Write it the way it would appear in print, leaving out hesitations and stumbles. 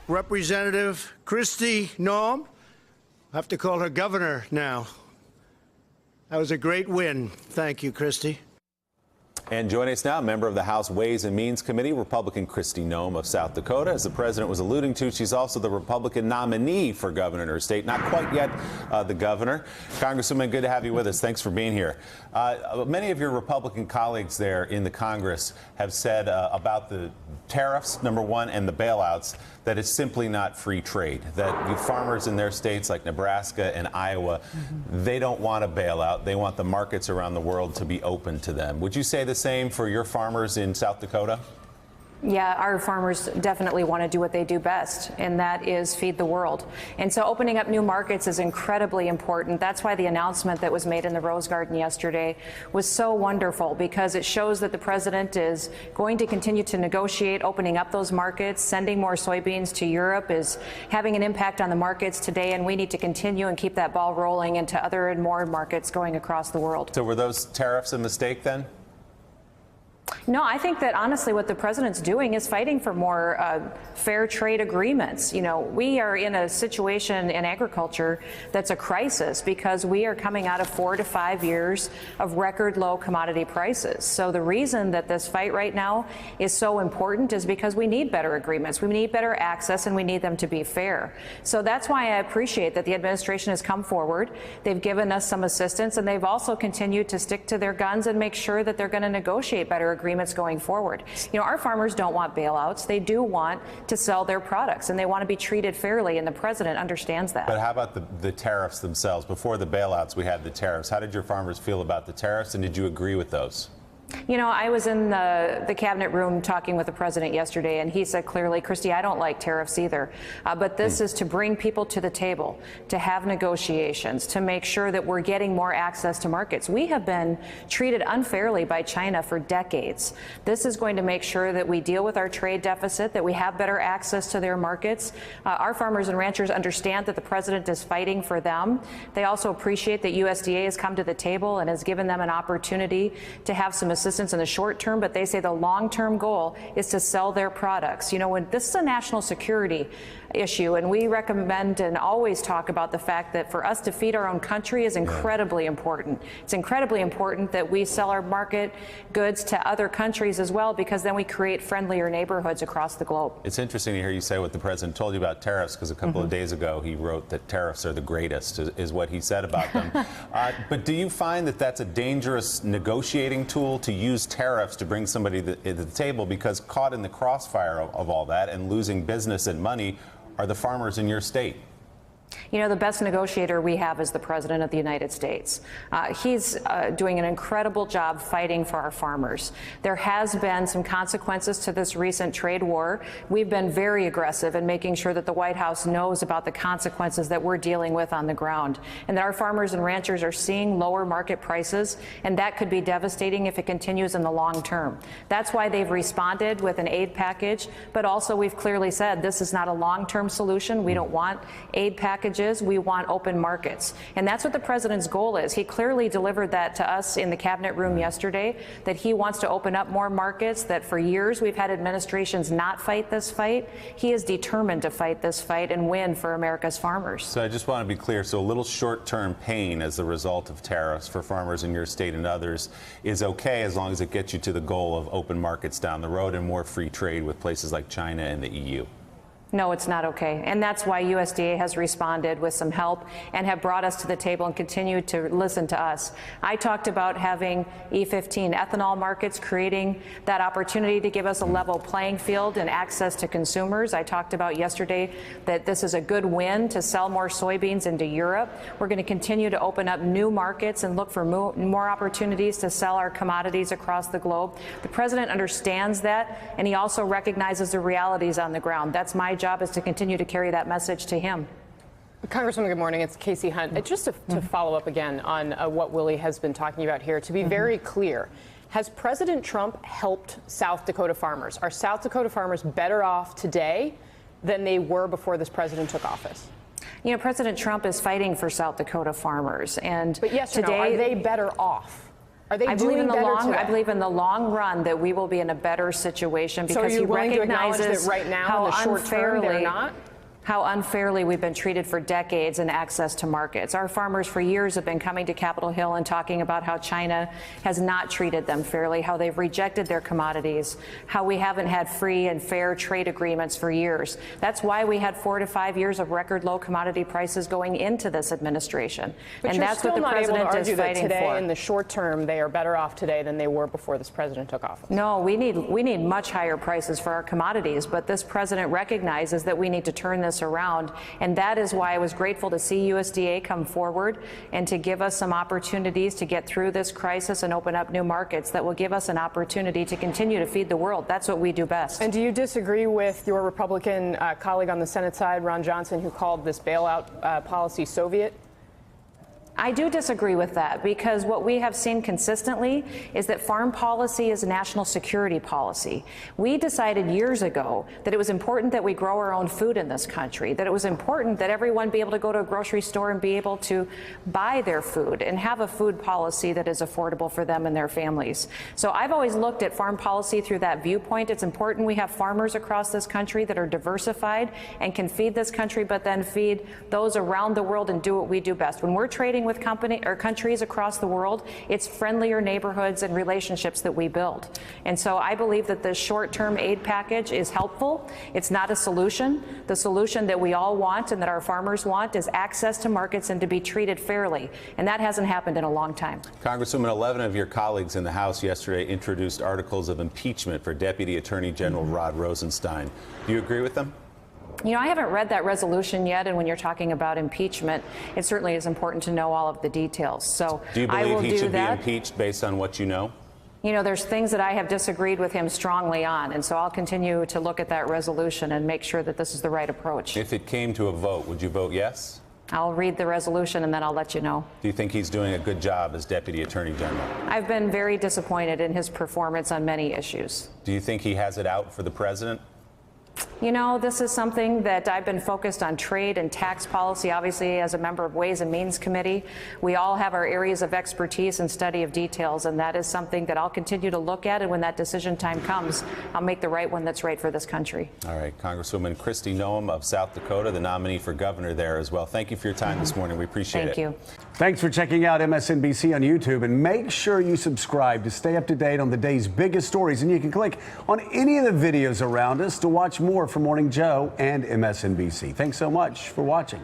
Representative Kristi Noem. I have to call her governor now. That was a great win. Thank you, Kristi. And joining us now, a member of the House Ways and Means Committee, Republican Kristi Noem of South Dakota. As the president was alluding to, she's also the Republican nominee for governor in her state. Not quite yet the governor. Congresswoman, good to have you with us. Thanks for being here. Many of your Republican colleagues there in the Congress have said about the tariffs, number one, and the bailouts, that it's simply not free trade, that the farmers in their states like Nebraska and Iowa, they don't want a bailout. They want the markets around the world to be open to them. Would you say the same for your farmers in South Dakota? Yeah, our farmers definitely want to do what they do best, and that is feed the world. And so opening up new markets is incredibly important. That's why the announcement that was made in the Rose Garden yesterday was so wonderful, because it shows that the president is going to continue to negotiate opening up those markets. Sending more soybeans to Europe is having an impact on the markets today, and we need to continue and keep that ball rolling into other and more markets going across the world. So were those tariffs a mistake then? No, I think that honestly what the president's doing is fighting for more fair trade agreements. You know, we are in a situation in agriculture that's a crisis because we are coming out of 4 to 5 years of record low commodity prices. So the reason that this fight right now is so important is because we need better agreements. We need better access, and we need them to be fair. So that's why I appreciate that the administration has come forward. They've given us some assistance, and they've also continued to stick to their guns and make sure that they're going to negotiate better agreements going forward. You know, our farmers don't want bailouts. They do want to sell their products, and they want to be treated fairly, and the president understands that. But how about the tariffs themselves? Before the bailouts, we had the tariffs. How did your farmers feel about the tariffs, and did you agree with those? You know, I was in the cabinet room talking with the president yesterday, and he said clearly, Kristi, I don't like tariffs either. But this is to bring people to the table, to have negotiations, to make sure that we're getting more access to markets. We have been treated unfairly by China for decades. This is going to make sure that we deal with our trade deficit, that we have better access to their markets. Our farmers and ranchers understand that the president is fighting for them. They also appreciate that USDA has come to the table and has given them an opportunity to have some assistance in the short term, but they say the long-term goal is to sell their products. You know, when this is a national security issue, and we recommend and always talk about the fact that for us to feed our own country is incredibly important. It's incredibly important that we sell our market goods to other countries as well, because then we create friendlier neighborhoods across the globe. It's interesting to hear you say what the president told you about tariffs, because a couple of days ago he wrote that tariffs are the greatest, is what he said about them. But do you find that that's a dangerous negotiating tool, to use tariffs to bring somebody to the table? Because caught in the crossfire of all that and losing business and money are the farmers in your state. You know, the best negotiator we have is the President of the United States. He's doing an incredible job fighting for our farmers. There has been some consequences to this recent trade war. We've been very aggressive in making sure that the White House knows about the consequences that we're dealing with on the ground, and that our farmers and ranchers are seeing lower market prices, and that could be devastating if it continues in the long term. That's why they've responded with an aid package, but also we've clearly said this is not a long-term solution. We don't want aid packages. We want open markets. And that's what the president's goal is. He clearly delivered that to us in the cabinet room yesterday, that he wants to open up more markets, that for years we've had administrations not fight this fight. He is determined to fight this fight and win for America's farmers. So I just want to be clear. So a little short-term pain as a result of tariffs for farmers in your state and others is okay, as long as it gets you to the goal of open markets down the road and more free trade with places like China and the EU. No, it's not okay. And that's why USDA has responded with some help and have brought us to the table and continued to listen to us. I talked about having E15 ethanol markets, creating that opportunity to give us a level playing field and access to consumers. I talked about yesterday that this is a good win to sell more soybeans into Europe. We're going to continue to open up new markets and look for more opportunities to sell our commodities across the globe. The president understands that, and he also recognizes the realities on the ground. That's my job, is to continue to carry that message to him. Congresswoman, good morning. It's Casey Hunt. Just to follow up again on what Willie has been talking about here, to be very clear, has President Trump helped South Dakota farmers? Are South Dakota farmers better off today than they were before this president took office? You know, President Trump is fighting for South Dakota farmers, and but yes or today, no, are they better off? Are they I believe doing in the better long. today? I believe in the long run that we will be in a better situation So are because you he willing to acknowledge recognizes that right now, how in the short term, they're unfairly not? how unfairly we've been treated for decades in access to markets. Our farmers for years have been coming to Capitol Hill and talking about how China has not treated them fairly, how they've rejected their commodities, how we haven't had free and fair trade agreements for years. That's why we had 4 to 5 years of record low commodity prices going into this administration. But and you're that's still what the not able president to is argue that fighting today, for. in the short term, they are better off today than they were before this president took office. No, we need much higher prices for our commodities, but this president recognizes that we need to turn this around, and that is why I was grateful to see USDA come forward and to give us some opportunities to get through this crisis and open up new markets that will give us an opportunity to continue to feed the world. That's what we do best. And do you disagree with your Republican colleague on the Senate side, Ron Johnson, who called this bailout policy Soviet? I do disagree with that because what we have seen consistently is that farm policy is a national security policy. We decided years ago that it was important that we grow our own food in this country, that it was important that everyone be able to go to a grocery store and be able to buy their food and have a food policy that is affordable for them and their families. So I've always looked at farm policy through that viewpoint. It's important we have farmers across this country that are diversified and can feed this country, but then feed those around the world and do what we do best. When we're trading with countries across the world, it's friendlier neighborhoods and relationships that we build. And so I believe that this short-term aid package is helpful. It's not a solution. The solution that we all want and that our farmers want is access to markets and to be treated fairly. And that hasn't happened in a long time. Congresswoman, 11 of your colleagues in the House yesterday introduced articles of impeachment for Deputy Attorney General Rod Rosenstein. Do you agree with them? You know, I haven't read that resolution yet, and when you're talking about impeachment, it certainly is important to know all of the details. So Do you I will believe he do should that. be impeached based on what you know? You know, there's things that I have disagreed with him strongly on, and so I'll continue to look at that resolution and make sure that this is the right approach. If it came to a vote, would you vote yes? I'll read the resolution and then I'll let you know. Do you think he's doing a good job as Deputy Attorney General? I've been very disappointed in his performance on many issues. Do you think he has it out for the president? You know, this is something that I've been focused on trade and tax policy, obviously, as a member of Ways and Means Committee. We all have our areas of expertise and study of details, and that is something that I'll continue to look at. And when that decision time comes, I'll make the right one that's right for this country. All right, Congresswoman Kristi Noem of South Dakota, the nominee for governor there as well. Thank you for your time this morning. We appreciate it. Thank you. Thanks for checking out MSNBC on YouTube, and make sure you subscribe to stay up to date on the day's biggest stories. And you can click on any of the videos around us to watch more from Morning Joe and MSNBC. Thanks so much for watching.